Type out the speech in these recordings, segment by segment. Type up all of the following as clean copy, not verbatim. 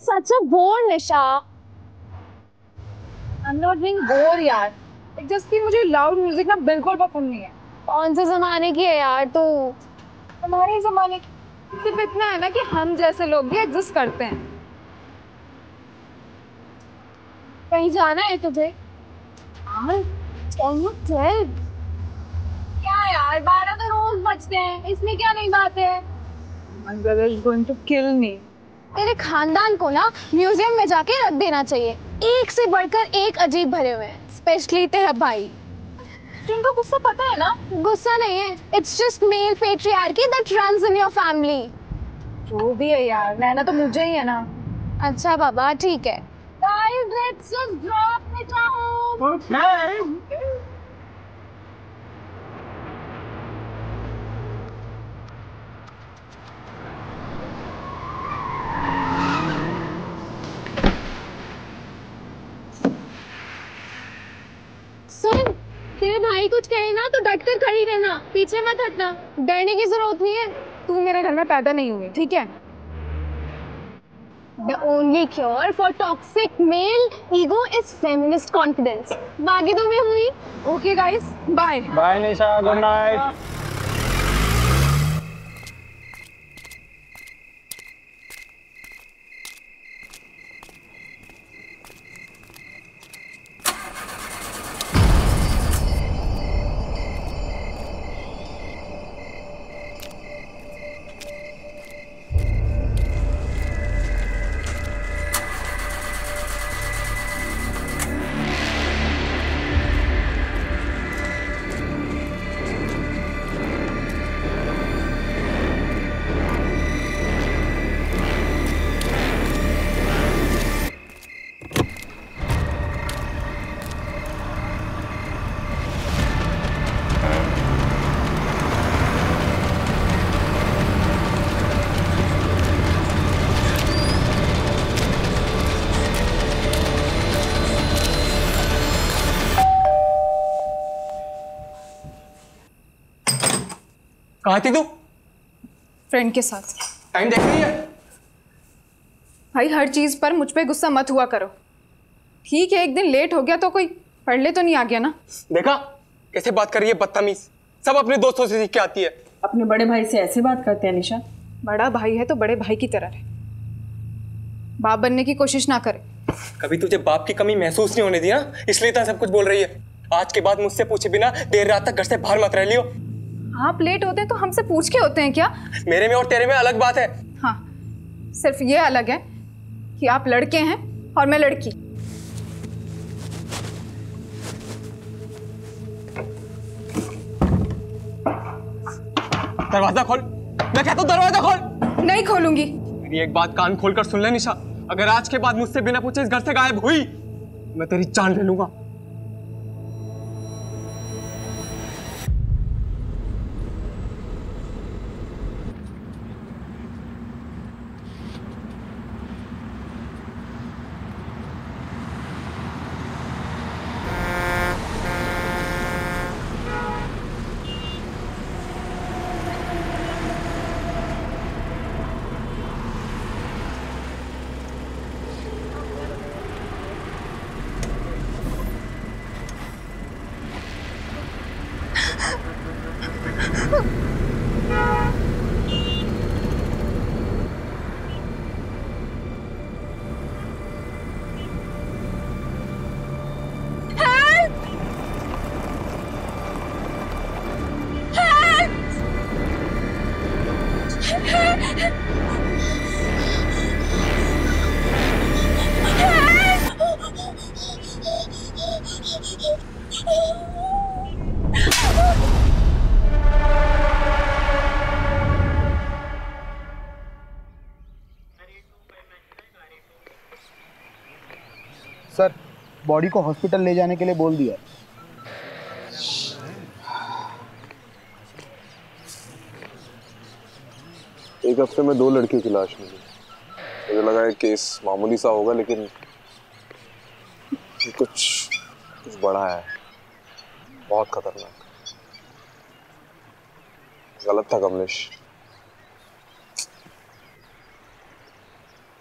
such a bore, Nisha. I'm not being bored यार। Just कि मुझे लाउड म्यूजिक ना बिल्कुल पसंद नहीं है। कौन से जमाने की है यार तू? हमारे जमाने की सिर्फ इतना है ना कि हम जैसे लोग भी एग्जिस्ट करते हैं। कहीं जाना है तुझे? यार, क्या यार 12 तो रोज बजते हैं, इसमें क्या नई बात है? My brother is going to kill me. तेरे खानदान को ना म्यूजियम में जाके रख देना चाहिए। एक से बढ़कर एक अजीब भरे हुए हैं, स्पेशली तेरा भाई। तुमको गुस्सा पता है ना? गुस्सा नहीं है, it's just male patriarchy that runs in your family. जो भी है यार, रहना तो मुझे ही है ना। अच्छा बाबा, ठीक है। Guys, let's just drop it off. Okay. सुन, तेरे भाई कुछ कहे ना तो डट कर खड़ी रहना, पीछे मत हटना। डरने की जरूरत नहीं है। तू मेरे घर में पैदा नहीं हुई, ठीक है? The only cure for toxic male ego is feminist confidence. बाकी तो मैं हुई। Okay guys, bye. बाय निशा, गुड नाइट। कहाँ थी तू? फ्रेंड के साथ। टाइम देख रही है? भाई हर चीज पर मुझ पे गुस्सा मत हुआ करो। ठीक है, एक दिन लेट हो गया तो कोई पढ़ ले तो नहीं आ गया ना। देखा कैसे बात कर रही है, बदतमीज। सब अपने दोस्तों से सीख के आती है। अपने बड़े भाई से ऐसे बात करते हैं निशा? बड़ा भाई है तो बड़े भाई की तरह रहे, बाप बनने की कोशिश ना करे। कभी तुझे बाप की कमी महसूस नहीं होने दी ना, इसलिए तो सब कुछ बोल रही है। आज के बाद मुझसे पूछे बिना देर रात तक घर से बाहर मत रह लियो। आप लेट होते हैं तो हमसे पूछ के होते हैं क्या? मेरे में और तेरे में अलग बात है। हाँ, सिर्फ ये अलग है कि आप लड़के हैं और मैं लड़की। दरवाजा खोल, मैं कहता हूँ दरवाजा खोल। नहीं खोलूंगी। मेरी एक बात कान खोल कर सुन ले निशा, अगर आज के बाद मुझसे बिना पूछे इस घर से गायब हुई, मैं तेरी जान ले लूंगा। सर, बॉडी को हॉस्पिटल ले जाने के लिए बोल दिया। एक हफ्ते में 2 लड़कियों की लाश मिली। मुझे लगा है केस मामूली सा होगा, लेकिन कुछ बड़ा है, बहुत खतरनाक। गलत था कमलेश।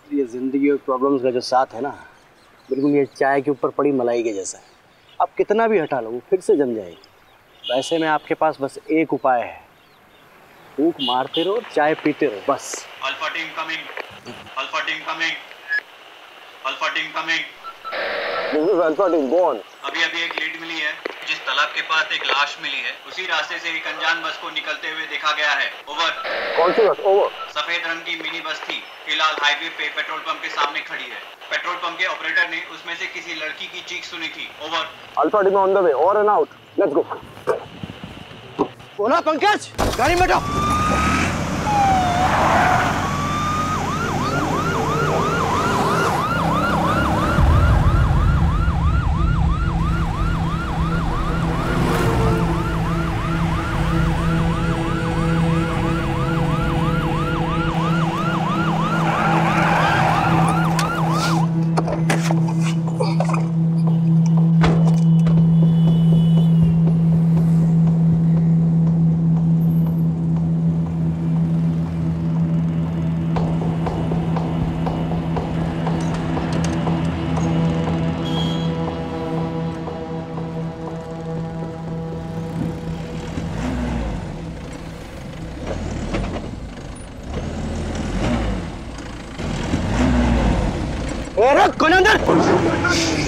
ये ज़िंदगी और प्रॉब्लम्स का जो साथ है ना, बिल्कुल ये चाय के ऊपर पड़ी मलाई के जैसा है। आप कितना भी हटा लो वो फिर से जम जाएगी। वैसे में आपके पास बस एक उपाय है, फूंक मारते रहो, चाय पीते रहो, बस। Alpha team coming, alpha team coming, alpha team coming. This is alpha team, go on. अभी एक लीड मिली है, जिस तालाब के पास एक लाश मिली है, उसी रास्ते से एक अनजान बस को निकलते हुए देखा गया है। ओवर। कौन सी बस? ओवर। सफेद रंग की मिनी बस थी, फिलहाल हाईवे पे पेट्रोल पंप के सामने खड़ी है। पेट्रोल पंप के ऑपरेटर ने उसमें से किसी लड़की की चीख सुनी थी। Over. Alpha team on the way, over and out, let's go. बोला पंकज, गाड़ी में बैठो। कौन है अंदर?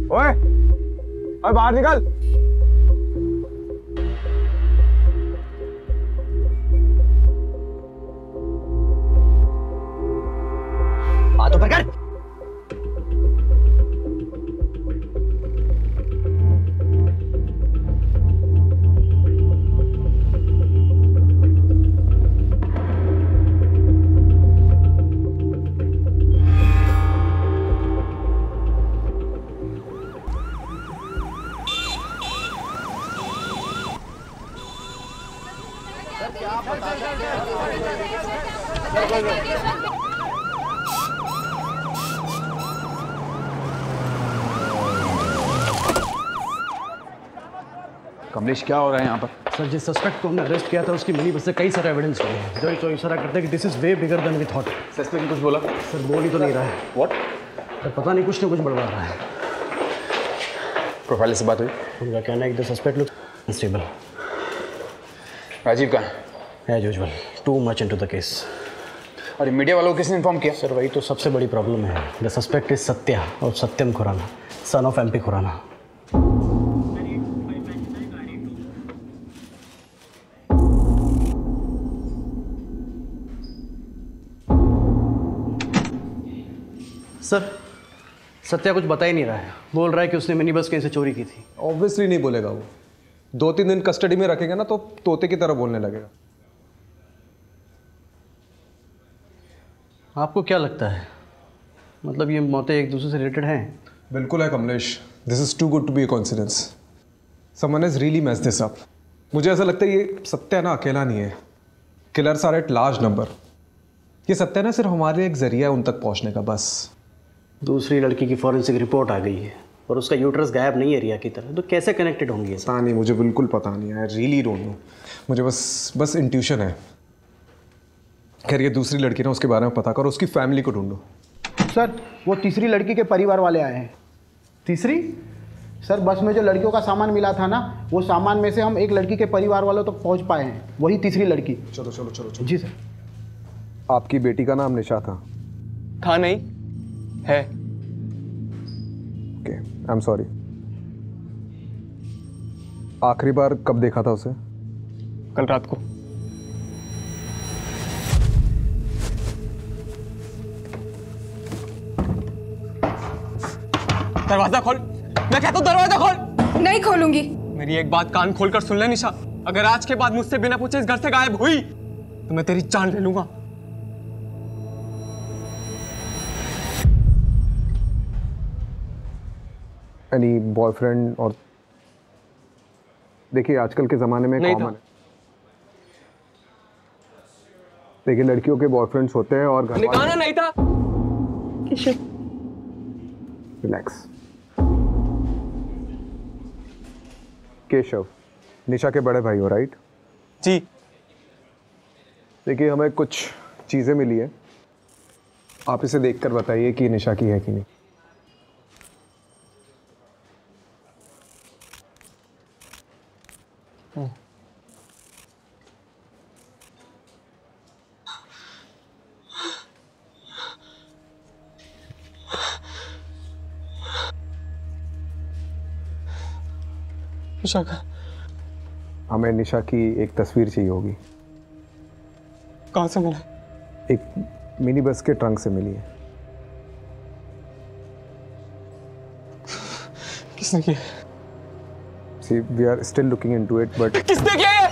ओए, ओए बाहर निकल। हाथ ऊपर कर। कमलेश, क्या हो रहा है यहाँ पर? सर, जिस सस्पेक्ट को हमने अरेस्ट किया था उसकी मिनी बस से कई सारे एविडेंस मिले हैं जो तो इशारा करते हैं कि this is way bigger than we thought. Suspect ने कुछ बोला? सर, बोल ही तो नहीं रहा है। व्हाट? सर, पता नहीं, कुछ ना कुछ बड़बड़ा रहा है। प्रोफाइल से बात हुई? उनका कहना है कि the suspect looks unstable. Rajiv कहाँ है? As usual, too much into the case. और मीडिया वालों को किसने इन्फॉर्म किया? सर, वही तो सबसे बड़ी प्रॉब्लम है। द सस्पेक्ट इज सत्या और Satyam Khurana, son of MP Khurana. Sir, Satya कुछ बता ही नहीं रहा है। बोल रहा है कि उसने मिनी बस कहीं से चोरी की थी। ऑब्वियसली नहीं बोलेगा वो। 2-3 दिन कस्टडी में रखेंगे ना तो तोते की तरह बोलने लगेगा। आपको क्या लगता है, मतलब ये मौतें एक दूसरे से रिलेटेड हैं? बिल्कुल है Kamlesh. This is too good to be a coincidence. Someone has really messed this up. मुझे ऐसा लगता है ये सत्या ना अकेला नहीं है। Killers are at large number. ये सत्या ना सिर्फ हमारे एक जरिया है उन तक पहुंचने का, बस। दूसरी लड़की की फॉरेंसिक रिपोर्ट आ गई है और उसका यूट्रस गायब नहीं है रिया की तरह, तो कैसे कनेक्टेड होंगी? पता नहीं, मुझे बिल्कुल पता नहीं। I really don't know. मुझे बस इंट्यूशन है। खैर, ये दूसरी लड़की ना, उसके बारे में पता करो, उसकी फैमिली को ढूंढो। सर, वो तीसरी लड़की के परिवार वाले आए हैं। तीसरी? सर, बस में जो लड़कियों का सामान मिला था ना, वो सामान में से हम एक लड़की के परिवार वालों तक पहुंच पाए हैं। वही तीसरी लड़की। चलो चलो चलो चलो। जी सर। आपकी बेटी का नाम निशा था? था नहीं, है। Okay, I am sorry. आखिरी बार कब देखा था उसे? कल रात को। दरवाजा खोल। मैं कहता हूँ दरवाजा खोल। नहीं खोलूंगी। मेरी एक बात कान खोलकर सुन ले निशा, अगर आज के बाद मुझसे बिना पूछे इस घर से गायब हुई तो मैं तेरी जान ले लूंगा। Any boyfriend? और देखिए आजकल के ज़माने में कॉमन है, देखिए लड़कियों के बॉयफ्रेंड्स होते हैं और घर निकालना नहीं था। रिलैक्स। केशव, निशा के बड़े भाई हो, राइट? जी। देखिए हमें कुछ चीज़ें मिली है, आप इसे देखकर बताइए कि निशा की है कि नहीं। निशा का? हमें निशा की एक तस्वीर चाहिए होगी। कहाँ से मिला? एक मिनी बस के ट्रंक से मिली है। किसने किया? See, we are still looking into it, but किसने किया ये?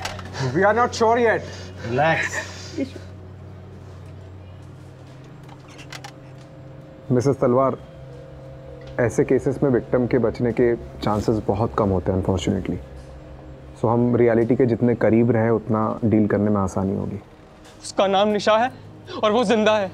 we are not sure yet. Relax. Mrs तलवार, ऐसे केसेस में विक्टिम के बचने के चांसेस बहुत कम होते हैं अनफॉर्चुनेटली। सो हम रियलिटी के जितने करीब रहे उतना डील करने में आसानी होगी। उसका नाम निशा है और वो जिंदा है।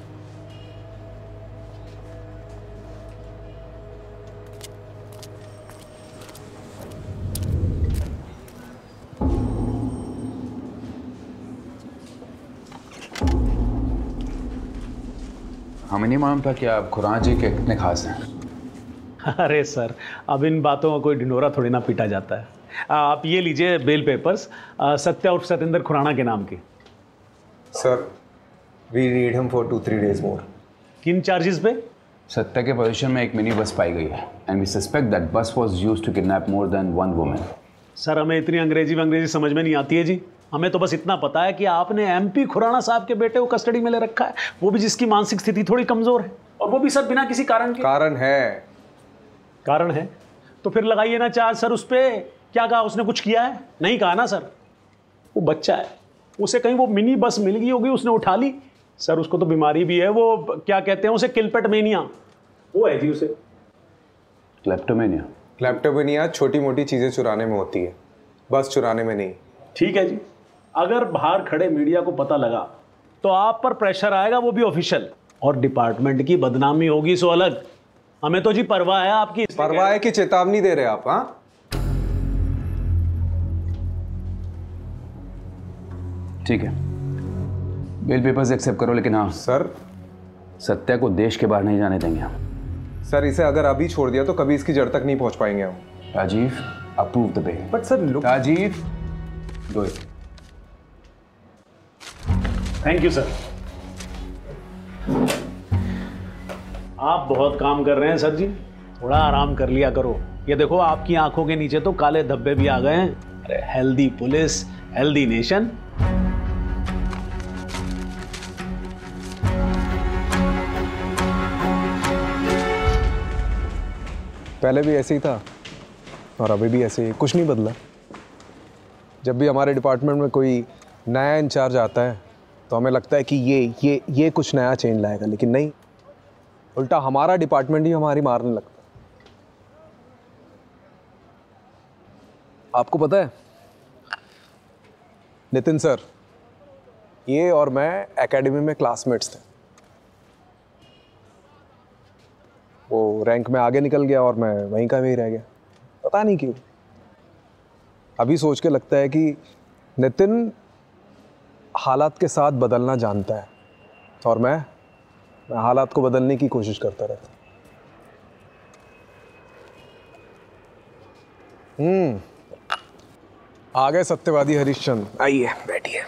हमें नहीं मालूम था कि आप खुराना जी के कितने खास हैं। अरे सर, अब इन बातों का कोई ढिंढोरा थोड़ी ना पीटा जाता है। आप ये लीजिए बेल पेपर्स, सत्या उर्फ सतेंद्र खुराना के नाम के। Sir, we need him for 2-3 days more। किन चार्जेस पे? सत्या के पोजीशन में एक मिनी बस पाई गई है and we suspect that bus was used to kidnap more than one woman. Sir, हमें इतनी अंग्रेजी समझ में नहीं आती है जी। हमें तो बस इतना पता है कि आपने एमपी खुराना साहब के बेटे को कस्टडी में ले रखा है, वो भी जिसकी मानसिक स्थिति थोड़ी कमजोर है, और वो भी सर बिना किसी कारण के। कारण है तो फिर लगाइए ना चार्ज सर उस पे। क्या कहा उसने? कुछ किया है? नहीं कहा ना सर। वो बच्चा है, उसे कहीं वो मिनी बस मिल गई होगी, उसने उठा ली। सर उसको तो बीमारी भी है, वो क्या कहते हैं उसे, किलपेट मेनिया, वो है जी उसे। क्लेप्टोमेनिया छोटी मोटी चीजें चुराने में होती है, बस चुराने में नहीं। ठीक है जी, अगर बाहर खड़े मीडिया को पता लगा तो आप पर प्रेशर आएगा, वो भी ऑफिशियल, और डिपार्टमेंट की बदनामी होगी सो अलग। हमें तो जी परवाह है आपकी। परवाह है कि चेतावनी दे रहे आप? हाँ, ठीक है, बेल पेपर्स एक्सेप्ट करो, लेकिन हाँ सर, सत्या को देश के बाहर नहीं जाने देंगे हम। सर इसे अगर अभी छोड़ दिया तो कभी इसकी जड़ तक नहीं पहुंच पाएंगे हम। Rajiv, approve the bail. But sir look, Rajiv, do it. Thank you sir. आप बहुत काम कर रहे हैं सर जी, थोड़ा आराम कर लिया करो। ये देखो आपकी आंखों के नीचे तो काले धब्बे भी आ गए हैं। अरे हेल्दी पुलिस, हेल्दी नेशन। पहले भी ऐसे ही था और अभी भी ऐसे ही, कुछ नहीं बदला। जब भी हमारे डिपार्टमेंट में कोई नया इंचार्ज आता है तो हमें लगता है कि ये कुछ नया चेंज लाएगा, लेकिन नहीं, उल्टा हमारा डिपार्टमेंट ही हमारी मारने लगता है। आपको पता है नितिन सर, ये और मैं एकेडमी में क्लासमेट्स थे। वो रैंक में आगे निकल गया और मैं वहीं का वहीं रह गया, पता नहीं क्यों। अभी सोच के लगता है कि नितिन हालात के साथ बदलना जानता है और मैं हालात को बदलने की कोशिश करता रहता। आ गए सत्यवादी हरिश्चंद्र, आइए बैठिए।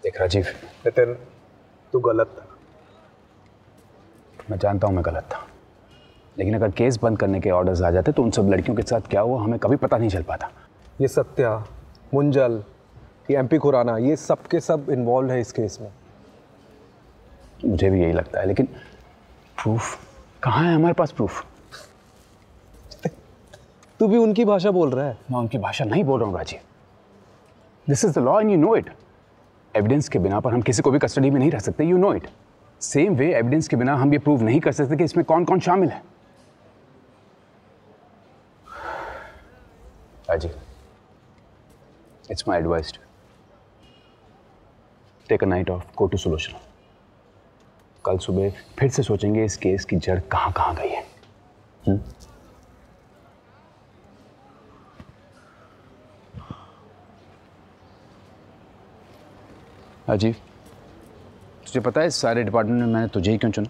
देख राजीव, नितिन तू गलत था। मैं जानता हूँ मैं गलत था, लेकिन अगर केस बंद करने के ऑर्डर्स आ जाते तो उन सब लड़कियों के साथ क्या हुआ हमें कभी पता नहीं चल पाता। ये सत्या, मुंजल, ये एमपी खुराना, ये सब के सब इन्वॉल्व है इस केस में। मुझे भी यही लगता है, लेकिन प्रूफ कहाँ है हमारे पास? प्रूफ? तू भी उनकी भाषा बोल रहा है? मैं उनकी भाषा नहीं बोल रहा हूँ Rajiv. This is the law and you know it. Evidence के बिना पर हम किसी को भी कस्टडी में नहीं रख सकते, you know it. Same way evidence के बिना हम ये प्रूव नहीं कर सकते कि इसमें कौन कौन शामिल है। Rajiv, it's my advice, take a night off, go to solution. कल सुबह फिर से सोचेंगे इस केस की जड़ कहाँ कहाँ गई है। राजीव, तुझे पता है इस सारे डिपार्टमेंट में मैंने तुझे ही क्यों चुना?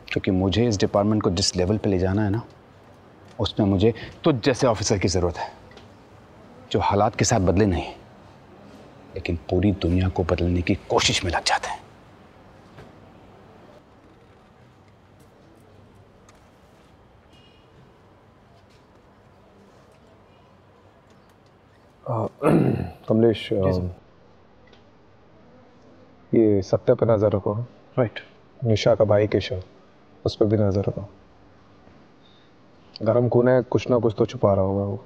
क्योंकि मुझे इस डिपार्टमेंट को जिस लेवल पे ले जाना है ना, उसमें मुझे तुझ जैसे ऑफिसर की ज़रूरत है, जो हालात के साथ बदले नहीं लेकिन पूरी दुनिया को बदलने की कोशिश में लग जाते हैं। कमलेश, ये सत्य पे नजर रखो। राइट। निशा का भाई केशव, उस पर भी नजर रखो। गरम खून है, कुछ ना कुछ तो छुपा रहा होगा वो।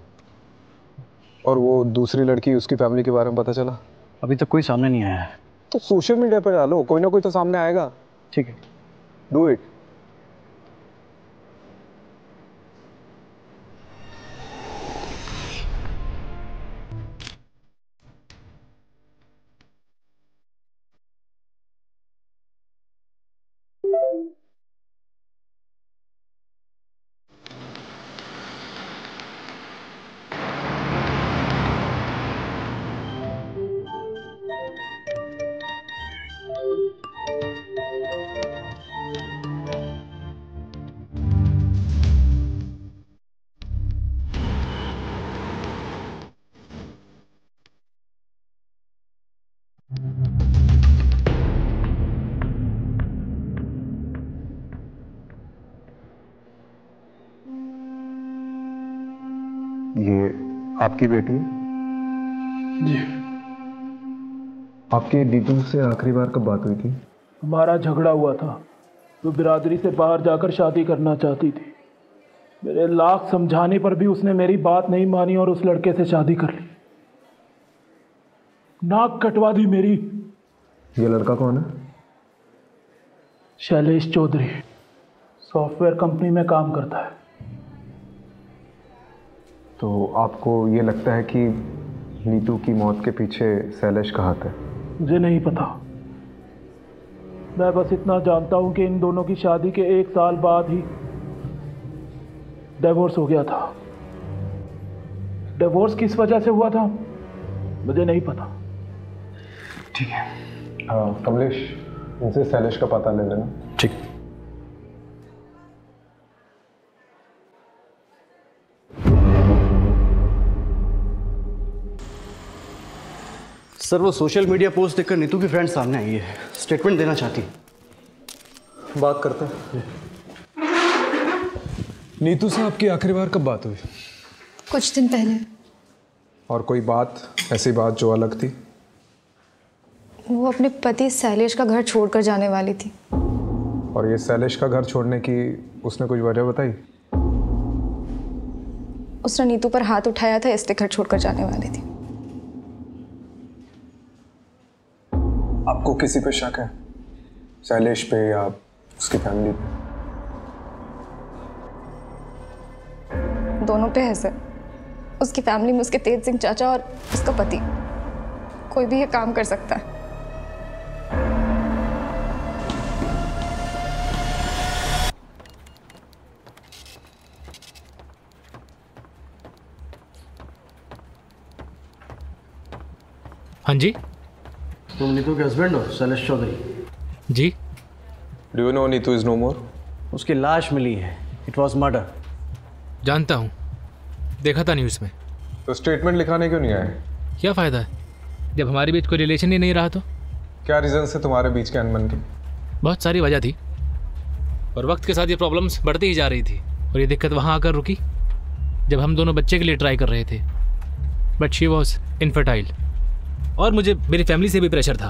और वो दूसरी लड़की, उसकी फैमिली के बारे में पता चला? अभी तक कोई सामने नहीं आया है। तो सोशल मीडिया पर डालो, कोई ना कोई तो सामने आएगा। ठीक है, डू इट। ये आपकी बेटी है? जी। आपके नीतू से आखिरी बार कब बात हुई थी? हमारा झगड़ा हुआ था। वो बिरादरी से बाहर जाकर शादी करना चाहती थी। मेरे लाख समझाने पर भी उसने मेरी बात नहीं मानी और उस लड़के से शादी कर ली। नाक कटवा दी मेरी। ये लड़का कौन है? शैलेश चौधरी, सॉफ्टवेयर कंपनी में काम करता है। तो आपको ये लगता है कि नीतू की मौत के पीछे शैलेश का हाथ है? मुझे नहीं पता। मैं बस इतना जानता हूं कि इन दोनों की शादी के 1 साल बाद ही डिवोर्स हो गया था। डिवोर्स किस वजह से हुआ था मुझे नहीं पता। ठीक है, कमलेश, इनसे शैलेश का पता ले लेना। ठीक। सर, वो सोशल मीडिया पोस्ट देखकर नीतू की फ्रेंड सामने आई है, स्टेटमेंट देना चाहती। बात करते हैं। नीतू से आपकी आखिरी बार कब बात हुई? कुछ दिन पहले। और कोई बात, ऐसी बात जो अलग थी? वो अपने पति शैलेश का घर छोड़कर जाने वाली थी। और ये शैलेश का घर छोड़ने की उसने कुछ वजह बताई? उसने नीतू पर हाथ उठाया था, इसलिए घर छोड़कर जाने वाली थी। आपको किसी पे शक है? शैलेश पे या उसकी फैमिली पे? दोनों पे है सर। उसकी फैमिली में उसके तेज सिंह चाचा और उसका पति, कोई भी ये काम कर सकता है। हाँ जी। तुम नीतू के हस्बैंड हो, शैलेश चौधरी? जी। Do you know Neetu is no more? उसकी लाश मिली है। It was murder. जानता हूँ, देखा था न्यूज़ में। तो स्टेटमेंट लिखाने क्यों नहीं आए? क्या फ़ायदा है जब हमारे बीच कोई रिलेशन ही नहीं रहा तो? क्या रीज़न से तुम्हारे बीच के अनबन की? बहुत सारी वजह थी और वक्त के साथ ये प्रॉब्लम्स बढ़ती ही जा रही थी। और ये दिक्कत वहाँ आकर रुकी जब हम दोनों बच्चे के लिए ट्राई कर रहे थे। बट शी वॉज इनफर्टाइल और मुझे मेरी फैमिली से भी प्रेशर था।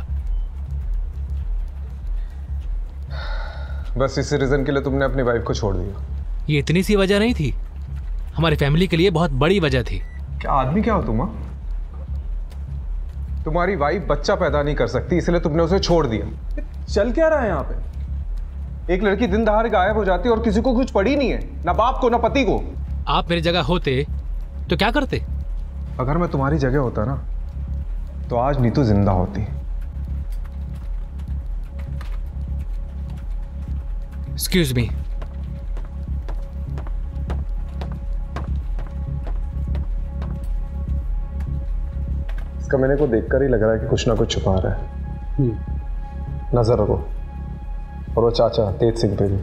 बस इसी रीजन के लिए तुमने अपनी वाइफ को छोड़ दिया? ये इतनी सी वजह नहीं थी, हमारी फैमिली के लिए बहुत बड़ी वजह थी। क्या आदमी क्या हो तुम? तुम्हारी वाइफ बच्चा पैदा नहीं कर सकती, इसलिए तुमने उसे छोड़ दिया। चल क्या रहा है यहाँ पे? एक लड़की दिन दहाड़े गायब हो जाती है और किसी को कुछ पड़ी नहीं है, ना बाप को ना पति को। आप मेरी जगह होते तो क्या करते? अगर मैं तुम्हारी जगह होता ना तो आज नीतू जिंदा होती। Excuse me. इसका मैंने को देखकर ही लग रहा है कि कुछ ना कुछ छुपा रहा है। नजर रखो। और वो चाचा तेज सिंह पे भी।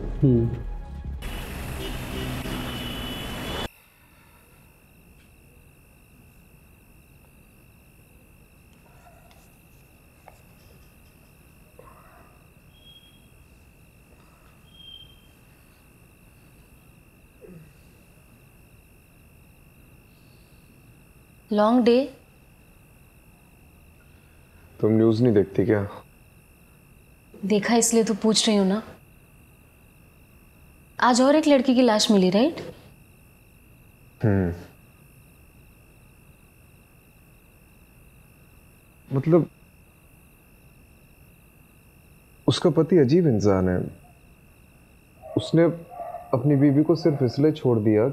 Long day. तुम न्यूज़ नहीं देखती क्या? देखा इसलिए तो पूछ रही हूँ ना। आज और एक लड़की की लाश मिली, राइट? मतलब उसका पति अजीब इंसान है। उसने अपनी बीवी को सिर्फ इसलिए छोड़ दिया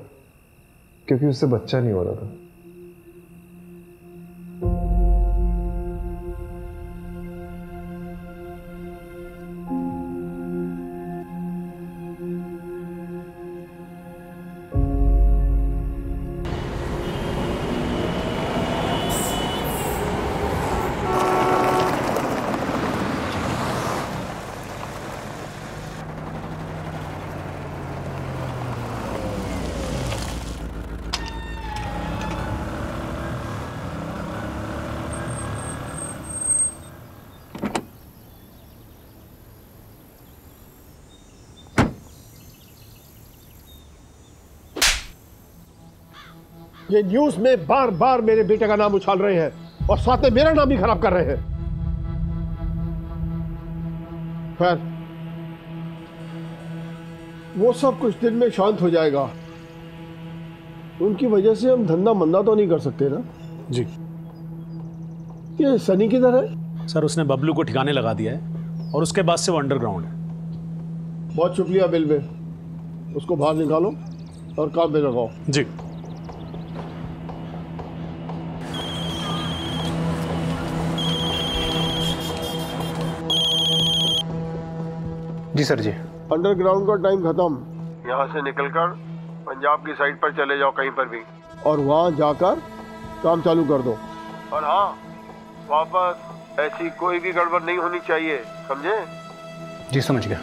क्योंकि उससे बच्चा नहीं हो रहा था। ये न्यूज में बार बार मेरे बेटे का नाम उछाल रहे हैं और साथ में मेरा नाम भी खराब कर रहे हैं। खैर, वो सब कुछ दिन में शांत हो जाएगा। उनकी वजह से हम धंधा मंदा तो नहीं कर सकते ना? जी। ये सनी किधर है? सर उसने बबलू को ठिकाने लगा दिया है और उसके बाद से वो अंडरग्राउंड है। बहुत शुक्रिया बिलवे। उसको बाहर निकालो और काम पे लगाओ। जी। जी सर जी। अंडरग्राउंड का टाइम खत्म। यहाँ से निकलकर पंजाब की साइड पर चले जाओ कहीं पर भी, और वहाँ जाकर काम चालू कर दो। और हाँ, वापस ऐसी कोई भी गड़बड़ नहीं होनी चाहिए, समझे? जी समझ गया।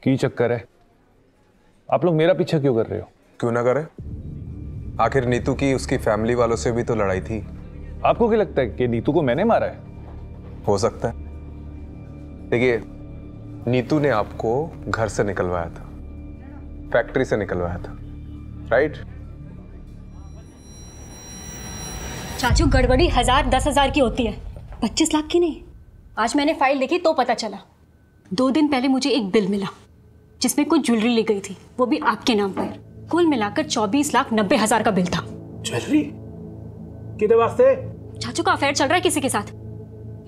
की चक्कर है? आप लोग मेरा पीछा क्यों कर रहे हो? क्यों ना करे? आखिर नीतू की उसकी फैमिली वालों से भी तो लड़ाई थी। आपको क्या लगता है कि नीतू को मैंने मारा है? हो सकता है। देखिए, नीतू ने आपको घर से निकलवाया था, फैक्ट्री से निकलवाया था, राइट? चाचू, गड़बड़ी 1000 10,000 की होती है, 25 लाख की नहीं। आज मैंने फाइल देखी तो पता चला। 2 दिन पहले मुझे एक बिल मिला जिसमें कुछ ज्वेलरी ली गई थी, वो भी आपके नाम पर। कुल मिलाकर 24,90,000 का बिल था। ज्वेलरी? किधर वास्ते? चाचू का अफेयर चल रहा है किसी के साथ,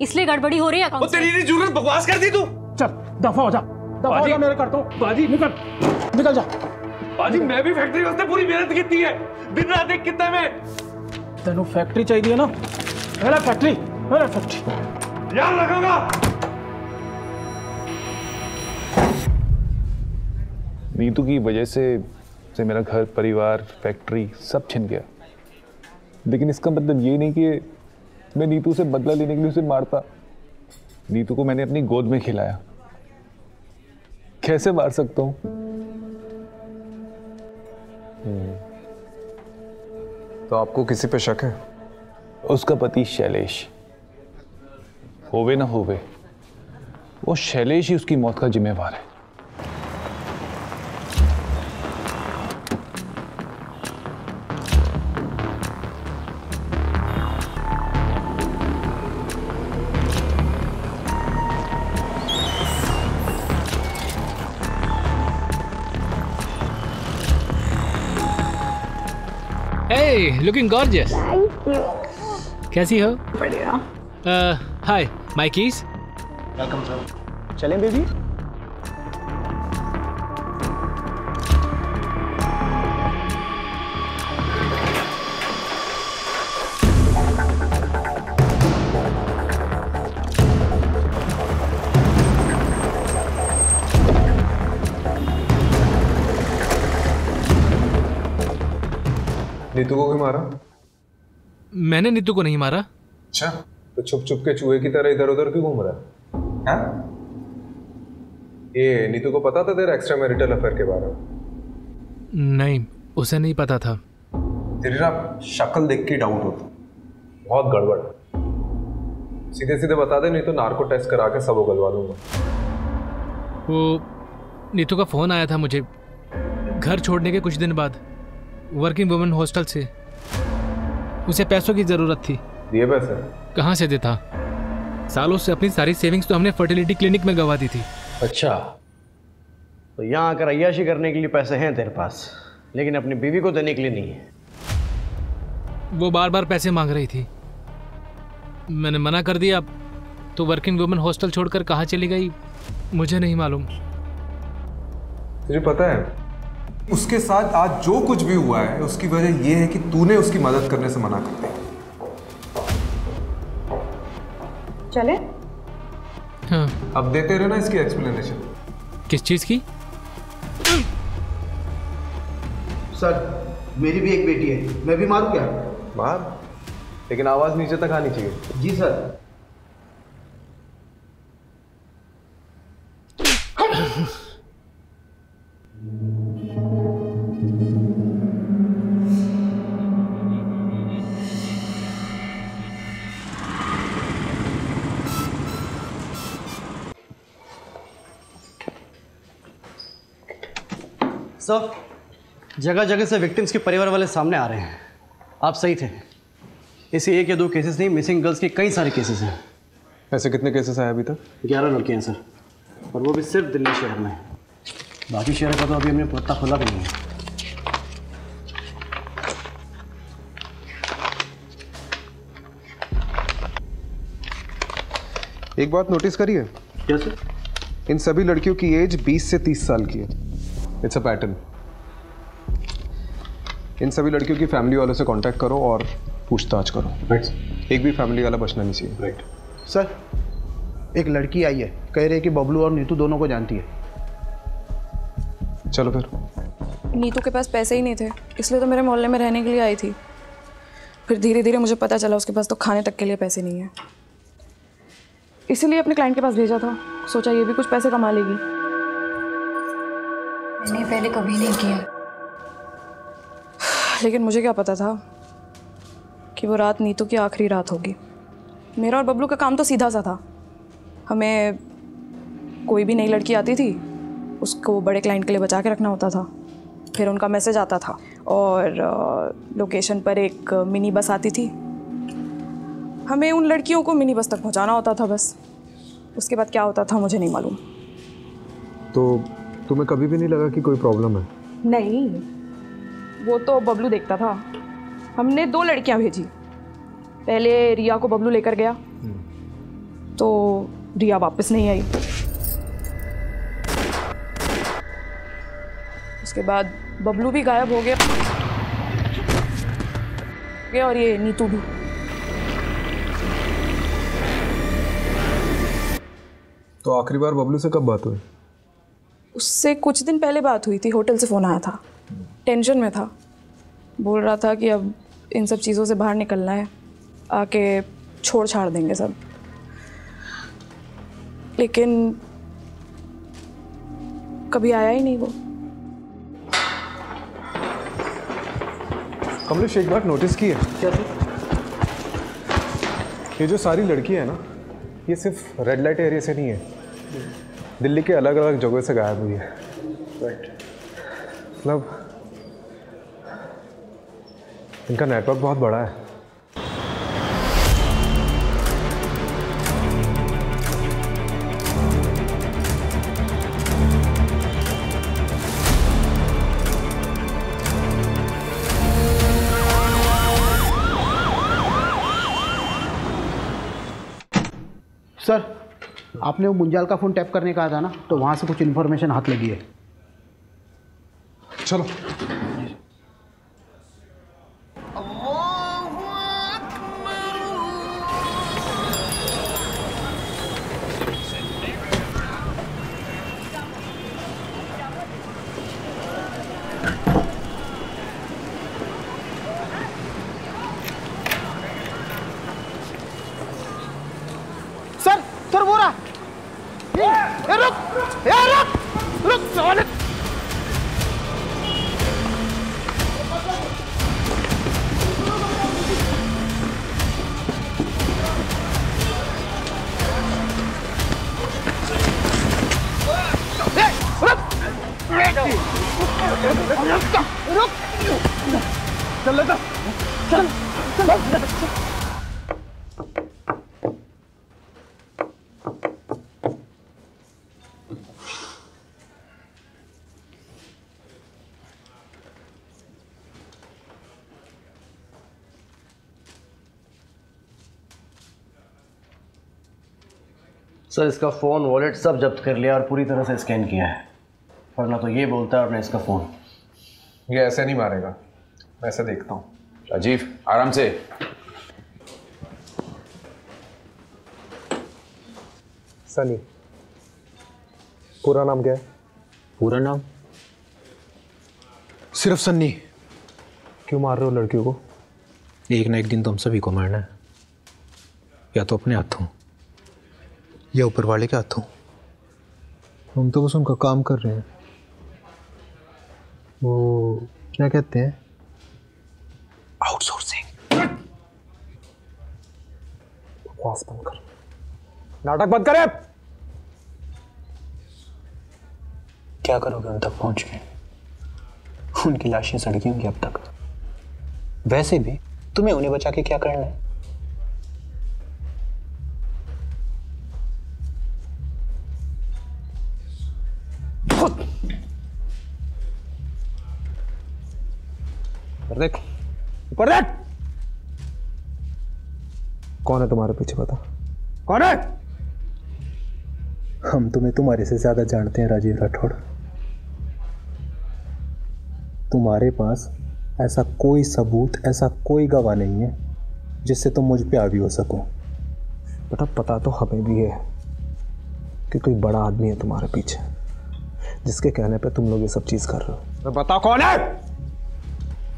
इसलिए गड़बड़ी हो रही है अकाउंट। तेरी नहीं जरूरत, बकवास कर दी तू। चल दफा हो जा, दफा हो जा, मेरे करता हूं। बाजी निकल जा। बाजी मैं भी फैक्ट्री वास्ते पूरी मेहनत की है, दिन रात एक कितना में। तेनू फैक्ट्री चाहिए ना? मेरा फैक्ट्री। याद रखूंगा। नीतू की वजह से मेरा घर, परिवार, फैक्ट्री सब छिन गया, लेकिन इसका मतलब ये नहीं कि मैं नीतू से बदला लेने के लिए उसे मारता। नीतू को मैंने अपनी गोद में खिलाया, कैसे मार सकता हूं? तो आपको किसी पे शक है? उसका पति शैलेश, होवे ना होवे, वो शैलेश ही उसकी मौत का जिम्मेवार है। Hey, looking gorgeous. Thank you. कैसी हो? बढ़िया। हाय, my keys? Welcome sir. चलें बेबी? नीतू को क्यों मारा? मैंने नीतू को नहीं मारा। अच्छा, तो छुप छुप के चूहे की तरह इधर उधर क्यों घूम रहा है? हाँ? ये नीतू को पता था तेरा एक्स्ट्रा मैरिटल अफेयर के बारे में? नहीं, उसे नहीं पता था। तेरी ना शक्ल देख के डाउट होता, बहुत गड़बड़। सीधे सीधे बता दे, नहीं तो नार्को टेस्ट करा के सब उगलवा दूंगा। वो नीतू का फोन आया था मुझे घर छोड़ने के कुछ दिन बाद, वर्किंग वुमेन हॉस्टल से। उसे पैसों की जरूरत थी। दिए पैसे? कहाँ से देता? सालों से अपनी सारी सेविंग्स तो हमने फर्टिलिटी क्लिनिक में गंवा दी थी। अच्छा, तो यहाँ आकर अय्याशी करने के लिए पैसे हैं तेरे पास, लेकिन अपनी बीवी को देने के लिए नहीं है। वो बार बार पैसे मांग रही थी, मैंने मना कर दिया। तो वर्किंग वुमेन हॉस्टल छोड़कर कहाँ चली गई मुझे नहीं मालूम। तुझे पता है उसके साथ आज जो कुछ भी हुआ है उसकी वजह यह है कि तूने उसकी मदद करने से मना कर दिया। चले? हाँ। अब देते रहना इसकी एक्सप्लेनेशन। किस चीज की? सर, मेरी भी एक बेटी है, मैं भी मारूं क्या? मार, लेकिन आवाज नीचे तक आनी चाहिए। जी सर। सर, जगह जगह से विक्टिम्स के परिवार वाले सामने आ रहे हैं। आप सही थे, इसे 1 या 2 केसेस नहीं, मिसिंग गर्ल्स के कई सारे केसेस हैं। ऐसे कितने केसेस आए अभी तक? 11 लड़के हैं सर, और वो भी सिर्फ दिल्ली शहर में। बाकी शहर का तो अभी हमने पता खुला भी नहीं है। एक बात नोटिस करिए। क्या सर? इन सभी लड़कियों की एज 20 से 30 साल की है। It's a pattern. इन सभी लड़कियों की फैमिली वालों से कांटेक्ट करो और पूछताछ करो। राइट। एक भी फैमिली वाला बचना नहीं चाहिए। राइट। सर, एक लड़की आई है, कह रही है कि बबलू और नीतू दोनों को जानती है। चलो फिर। नीतू के पास पैसे ही नहीं थे, इसलिए तो मेरे मोहल्ले में रहने के लिए आई थी। फिर धीरे धीरे मुझे पता चला उसके पास तो खाने तक के लिए पैसे नहीं है, इसीलिए अपने क्लाइंट के पास भेजा था। सोचा ये भी कुछ पैसे कमा लेगी। मैंने पहले कभी नहीं किया, लेकिन मुझे क्या पता था कि वो रात नीतू की आखिरी रात होगी। मेरा और बबलू का काम तो सीधा सा था। हमें कोई भी नई लड़की आती थी, उसको बड़े क्लाइंट के लिए बचा के रखना होता था। फिर उनका मैसेज आता था और लोकेशन पर एक मिनी बस आती थी। हमें उन लड़कियों को मिनी बस तक पहुंचाना होता था बस। उसके बाद क्या होता था मुझे नहीं मालूम। तो तुम्हें कभी भी नहीं लगा कि कोई प्रॉब्लम है? नहीं, वो तो बबलू देखता था। हमने 2 लड़कियां भेजी। पहले रिया को बबलू लेकर गया, तो रिया वापस नहीं आई। उसके बाद बबलू भी गायब हो गया और ये नीतू भी। तो आखिरी बार बबलू से कब बात हुई? उससे कुछ दिन पहले बात हुई थी, होटल से फ़ोन आया था। टेंशन में था, बोल रहा था कि अब इन सब चीज़ों से बाहर निकलना है, आके छोड़ छाड़ देंगे सब। लेकिन कभी आया ही नहीं वो। कमलेश, एक बात नोटिस की है क्या? ये जो सारी लड़कियां हैं ना, ये सिर्फ रेड लाइट एरिया से नहीं है, दिल्ली के अलग अलग जगहों से गायब हुई है। मतलब इनका नेटवर्क बहुत बड़ा है। सर, आपने वो मुंजाल का फ़ोन टैप करने कहा था ना, तो वहाँ से कुछ इन्फॉर्मेशन हाथ लगी है। चलो। सर वो रहा। रुक साले। रुक चल लेता चल चल। सर, इसका फ़ोन, वॉलेट सब जब्त कर लिया और पूरी तरह से स्कैन किया है, वरना तो ये बोलता है और ना इसका फ़ोन। ये ऐसे नहीं मारेगा, मैं ऐसे देखता हूँ। राजीव, आराम से। सनी, पूरा नाम क्या है? पूरा नाम सिर्फ सन्नी। क्यों मार रहे हो लड़कियों को? एक ना एक दिन तो हम सभी को मारना है, या तो अपने हाथों या ऊपर वाले के हाथों। हम तो बस उनका काम कर रहे हैं। वो क्या कहते हैं? आउटसोर्सिंग। बकवास बंद कर, नाटक बंद करे। क्या करोगे उन तक पहुंच के? उनकी लाशें सड़की होंगी अब तक। वैसे भी तुम्हें उन्हें बचा के क्या करना है? देख, ऊपर देख। कौन है तुम्हारे पीछे, बता कौन है? हम तुम्हें तुम्हारे से ज्यादा जानते हैं राजीव राठौड़। तुम्हारे पास ऐसा कोई सबूत, ऐसा कोई गवाह नहीं है जिससे तुम मुझ पे हावी हो सको। बेटा, पता तो हमें भी है कि कोई बड़ा आदमी है तुम्हारे पीछे, जिसके कहने पे तुम लोग ये सब चीज कर रहे हो। बता कौन है?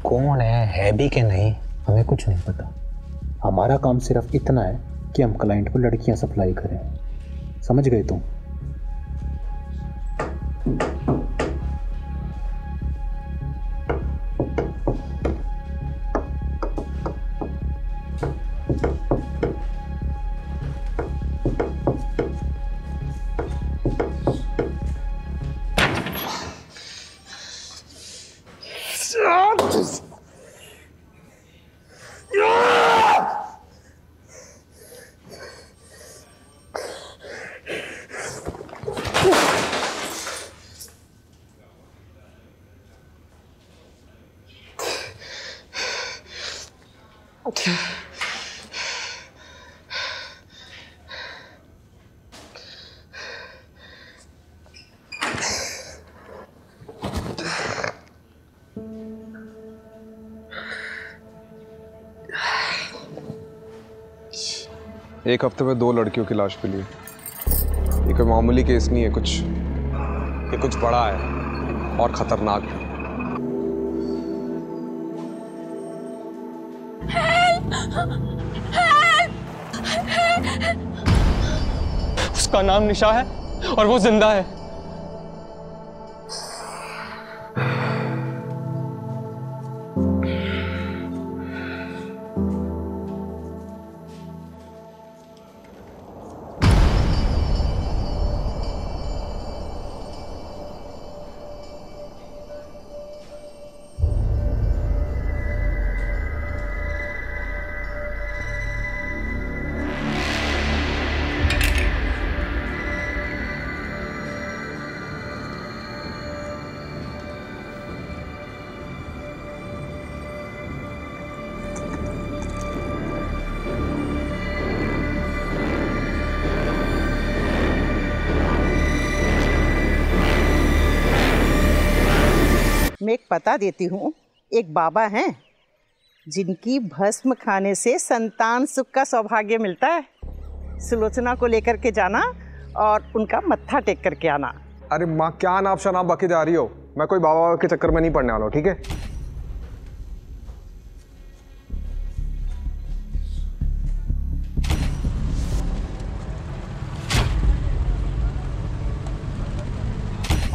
कौन है भी कि नहीं, हमें कुछ नहीं पता। हमारा काम सिर्फ इतना है कि हम क्लाइंट को लड़कियां सप्लाई करें। समझ गए तुम? एक हफ्ते में 2 लड़कियों की लाश मिली है। ये कोई मामूली केस नहीं है, ये कुछ बड़ा है और खतरनाक है। उसका नाम निशा है और वो जिंदा है। मैं एक पता देती हूँ, एक बाबा हैं जिनकी भस्म खाने से संतान सुख का सौभाग्य मिलता है। सुलोचना को लेकर के जाना और उनका मत्था टेक करके आना। अरे माँ, क्या नाप शनाप बके जा रही हो? मैं कोई बाबा के चक्कर में नहीं पड़ने वाला हूँ, ठीक है?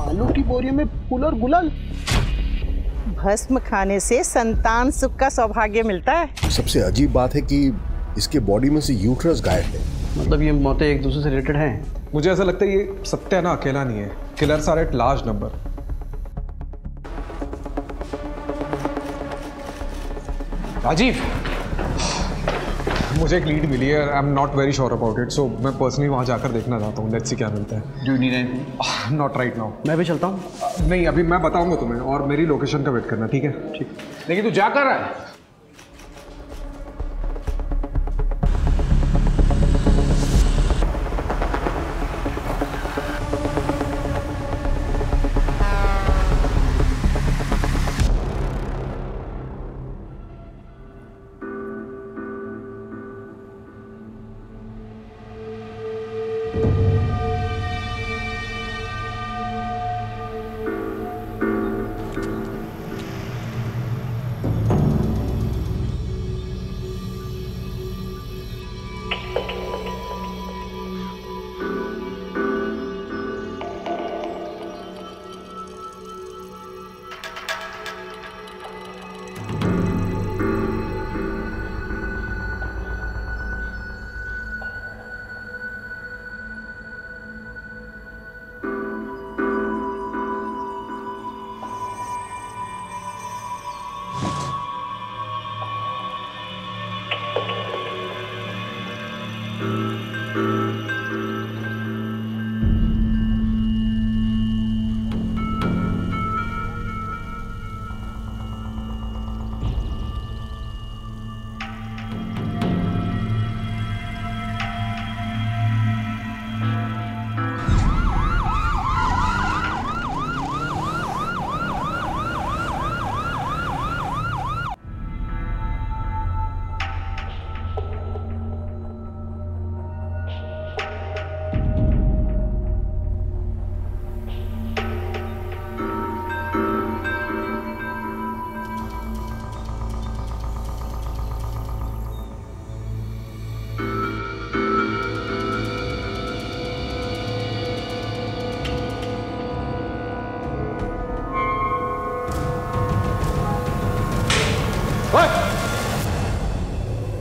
आलू की बोरी में फूल और गुलाल। भस्म खाने से संतान सुख का सौभाग्य मिलता है। सबसे अजीब बात है कि इसके बॉडी में से यूट्रस गायब है। मतलब ये मौतें एक दूसरे से रिलेटेड हैं? मुझे ऐसा लगता है ये सत्या ना अकेला नहीं है, killers are at large number. Rajeev, मुझे एक लीड मिली है, I am not very sure about it, so मैं पर्सनली वहाँ जाकर देखना चाहता हूँ। लेट्स सी क्या मिलता है। Do you need anything? Not right now. मैं भी चलता हूँ? नहीं, अभी मैं बताऊंगा तुम्हें, और मेरी लोकेशन का वेट करना, ठीक है? ठीक। लेकिन तू जा कर रहा है?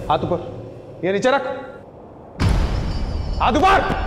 हाथ ऊपर, ये नीचे रख, हाथ ऊपर।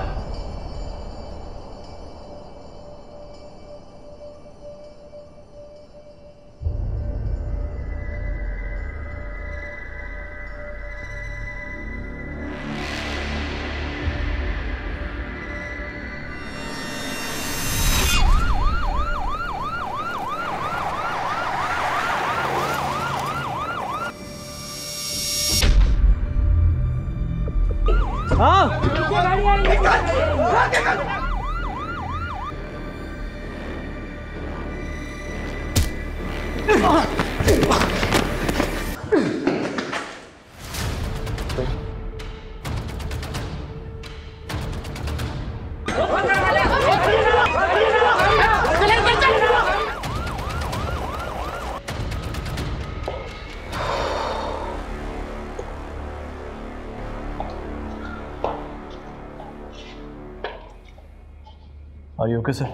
और यू ओके सर?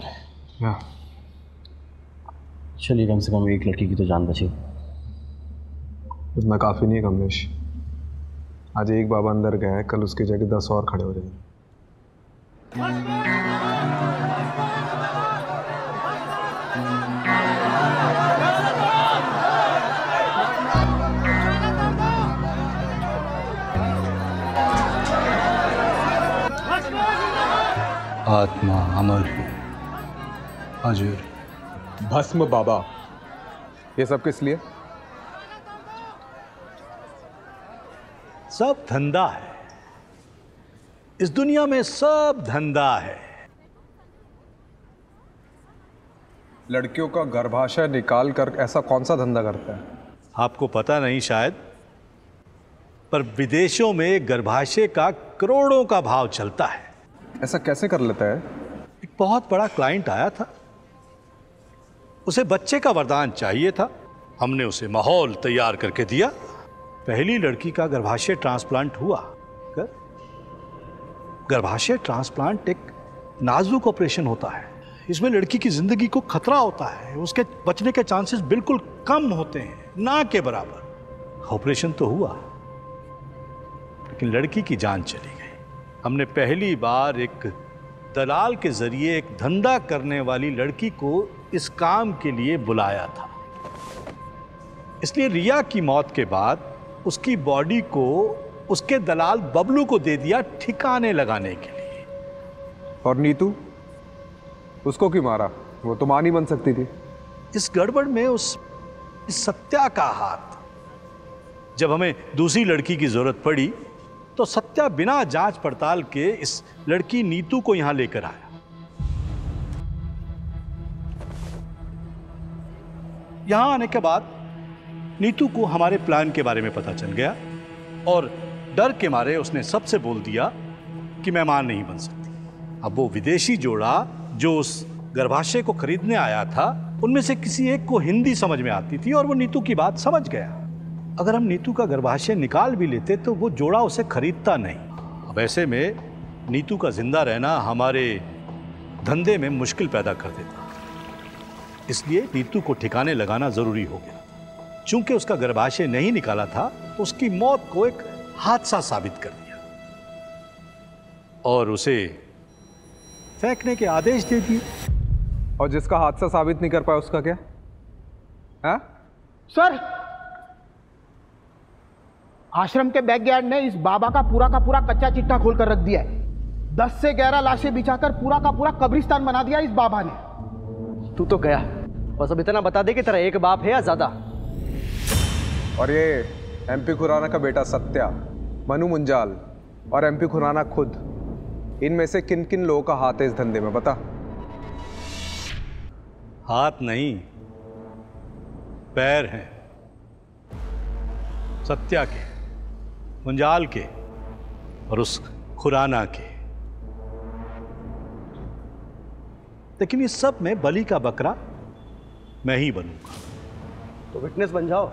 हाँ। चलिए, कम से कम एक लड़की की तो जान बची। इतना काफ़ी नहीं है कमलेश। आज एक बाबा अंदर गया है, कल उसकी जगह 10 और खड़े हो जाएंगे। आत्मा अमर अजर भस्म बाबा, ये सब किस लिए? सब धंधा है इस दुनिया में, सब धंधा है। लड़कियों का गर्भाशय निकाल कर ऐसा कौन सा धंधा करता है? आपको पता नहीं शायद, पर विदेशों में गर्भाशय का करोड़ों का भाव चलता है। ऐसा कैसे कर लेता है? एक बहुत बड़ा क्लाइंट आया था, उसे बच्चे का वरदान चाहिए था। हमने उसे माहौल तैयार करके दिया। पहली लड़की का गर्भाशय ट्रांसप्लांट हुआ। गर्भाशय ट्रांसप्लांट एक नाजुक ऑपरेशन होता है। इसमें लड़की की जिंदगी को खतरा होता है, उसके बचने के चांसेस बिल्कुल कम होते हैं, ना के बराबर। ऑपरेशन तो हुआ, लेकिन लड़की की जान चली गई। हमने पहली बार एक दलाल के जरिए एक धंधा करने वाली लड़की को इस काम के लिए बुलाया था। इसलिए रिया की मौत के बाद उसकी बॉडी को उसके दलाल बबलू को दे दिया ठिकाने लगाने के लिए। और नीतू, उसको क्यों मारा? वो तो मां नहीं बन सकती थी। इस गड़बड़ में इस सत्या का हाथ। जब हमें दूसरी लड़की की जरूरत पड़ी तो सत्या बिना जांच पड़ताल के इस लड़की नीतू को यहां लेकर आया। यहां आने के बाद नीतू को हमारे प्लान के बारे में पता चल गया और डर के मारे उसने सबसे बोल दिया कि मैं मां नहीं बन सकती। अब वो विदेशी जोड़ा जो उस गर्भाशय को खरीदने आया था, उनमें से किसी एक को हिंदी समझ में आती थी और वो नीतू की बात समझ गया। अगर हम नीतू का गर्भाशय निकाल भी लेते तो वो जोड़ा उसे खरीदता नहीं। अब ऐसे में नीतू का जिंदा रहना हमारे धंधे में मुश्किल पैदा कर देता। इसलिए नीतू को ठिकाने लगाना जरूरी हो गया। चूंकि उसका गर्भाशय नहीं निकाला था, उसकी मौत को एक हादसा साबित कर दिया और उसे फेंकने के आदेश दे दिए। और जिसका हादसा साबित नहीं कर पाया उसका क्या? हाँ? सर, आश्रम के बैकयार्ड ने इस बाबा का पूरा कच्चा चिट्ठा खोलकर रख दिया है। 10 से 11 लाशें बिछाकर पूरा का पूरा कब्रिस्तान बना दिया इस बाबा ने। तू तो गया, बस अब इतना बता दे कि तेरा एक बाप है या ज्यादा। और ये एमपी खुराना का बेटा सत्या, मनु मुंजाल और एमपी खुराना खुद, इनमें से किन किन लोगों का हाथ है इस धंधे में बता? हाथ नहीं, पैर हैं। सत्या के, मुंजाल के और उस खुराना के। लेकिन इस सब में बलि का बकरा मैं ही बनूंगा। तो विटनेस बन जाओ।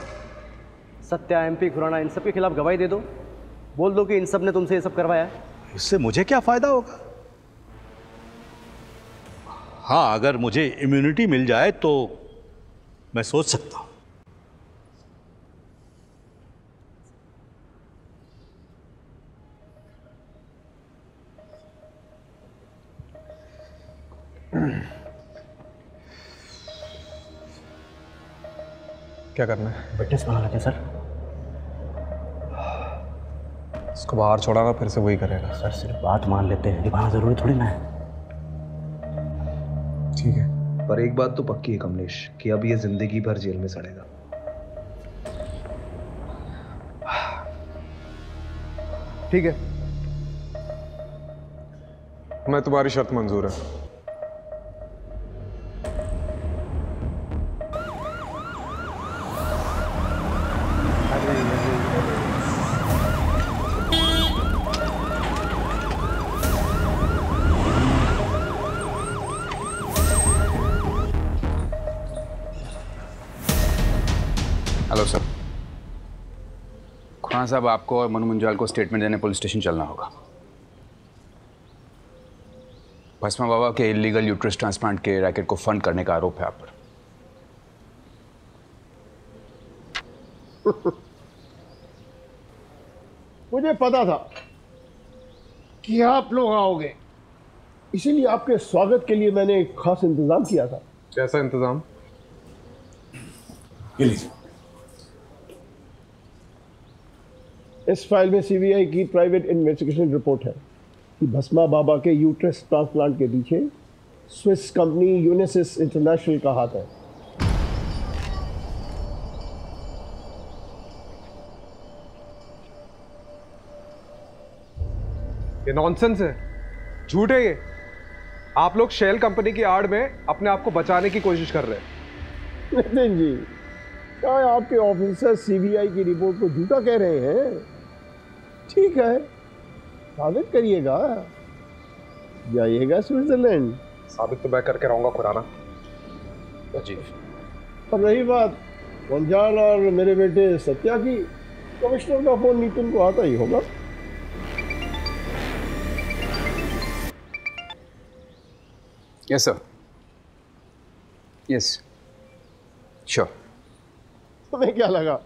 सत्या, एमपी खुराना, इन सब के खिलाफ गवाही दे दो। बोल दो कि इन सब ने तुमसे ये सब करवाया है। इससे मुझे क्या फायदा होगा? हाँ, अगर मुझे इम्यूनिटी मिल जाए तो मैं सोच सकता हूं। क्या करना है? विटनेस बना लेते सर। इसको बाहर छोड़ा, फिर से वही करेगा। सर सिर्फ बात मान लेते हैं, निभाना जरूरी थोड़ी ना है। ठीक है, पर एक बात तो पक्की है कमलेश कि अब ये जिंदगी भर जेल में सड़ेगा। ठीक है, मैं तुम्हारी शर्त मंजूर है। Hello sir. खुराना साहब, आपको और मनु मुंजाल को स्टेटमेंट देने पुलिस स्टेशन चलना होगा। भस्मा बाबा के इलीगल यूट्रस ट्रांसप्लांट के रैकेट को फंड करने का आरोप है आप पर। मुझे पता था कि आप लोग आओगे, इसीलिए आपके स्वागत के लिए मैंने एक खास इंतजाम किया था। कैसा इंतजाम? ये लीजिए। इस फाइल में सीबीआई की प्राइवेट इन्वेस्टिगेशन रिपोर्ट है कि भस्मा बाबा के यूट्रस ट्रांसप्लांट के पीछे स्विस कंपनी यूनिसिस इंटरनेशनल का हाथ है। ये नॉनसेंस है, झूठ है ये। आप लोग शेल कंपनी की आड़ में अपने आप को बचाने की कोशिश कर रहे हैं। नितिन जी, क्या आपके ऑफिसर सीबीआई की रिपोर्ट को झूठा कह रहे हैं? ठीक है, साबित करिएगा, जाइएगा स्विट्जरलैंड। साबित तो मैं करके रहूंगा खुराना। जी। और रही बात वंजाल और मेरे बेटे सत्या की, कमिश्नर का फोन नितिन को आता ही होगा। Yes sir, yes sure. तुम्हें क्या लगा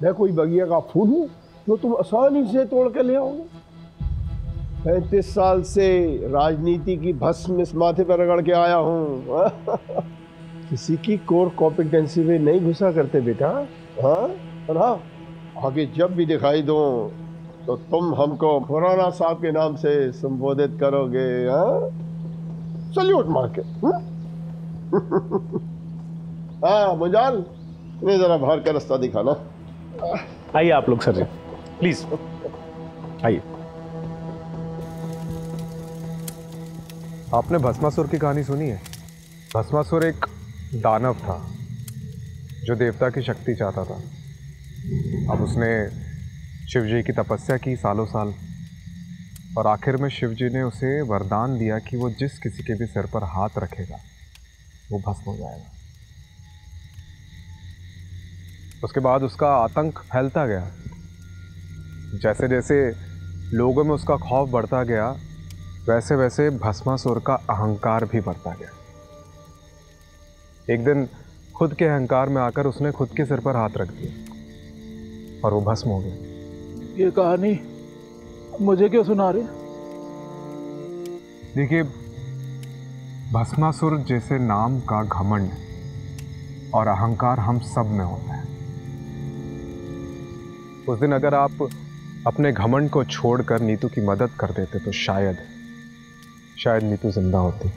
मैं कोई बगिया का फूल हूँ जो तुम आसानी से तोड़ के ले आओगे? 35 साल से राजनीति की भस्म इस माथे पर रगड़ के आया हूँ। किसी की कोर कॉम्पिटेंसी में नहीं घुसा करते बेटा। हाँ और हाँ, आगे जब भी दिखाई दो तो तुम हमको खुराना साहब के नाम से संबोधित करोगे। हाँ, सल्यूट मार के। हाँ मुंजाल, इन्हें जरा बाहर का रास्ता दिखाना। आइए आप लोग सर जी, प्लीज आइए। आपने भस्मासुर की कहानी सुनी है? भस्मासुर एक दानव था जो देवता की शक्ति चाहता था। अब उसने शिव जी की तपस्या की सालों साल, और आखिर में शिव जी ने उसे वरदान दिया कि वो जिस किसी के भी सिर पर हाथ रखेगा वो भस्म हो जाएगा। उसके बाद उसका आतंक फैलता गया। जैसे जैसे लोगों में उसका खौफ बढ़ता गया, वैसे वैसे भस्मासुर का अहंकार भी बढ़ता गया। एक दिन खुद के अहंकार में आकर उसने खुद के सिर पर हाथ रख दिया और वो भस्म हो गया। ये कहानी मुझे क्यों सुना रहे? देखिए, भस्मासुर जैसे नाम का घमंड और अहंकार हम सब में होता है। उस दिन अगर आप अपने घमंड को छोड़कर नीतू की मदद कर देते तो शायद नीतू जिंदा होती।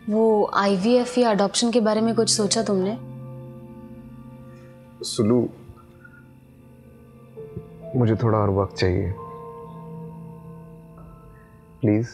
वो IVF या अडॉप्शन के बारे में कुछ सोचा तुमने? सुलू, मुझे थोड़ा और वक्त चाहिए, प्लीज।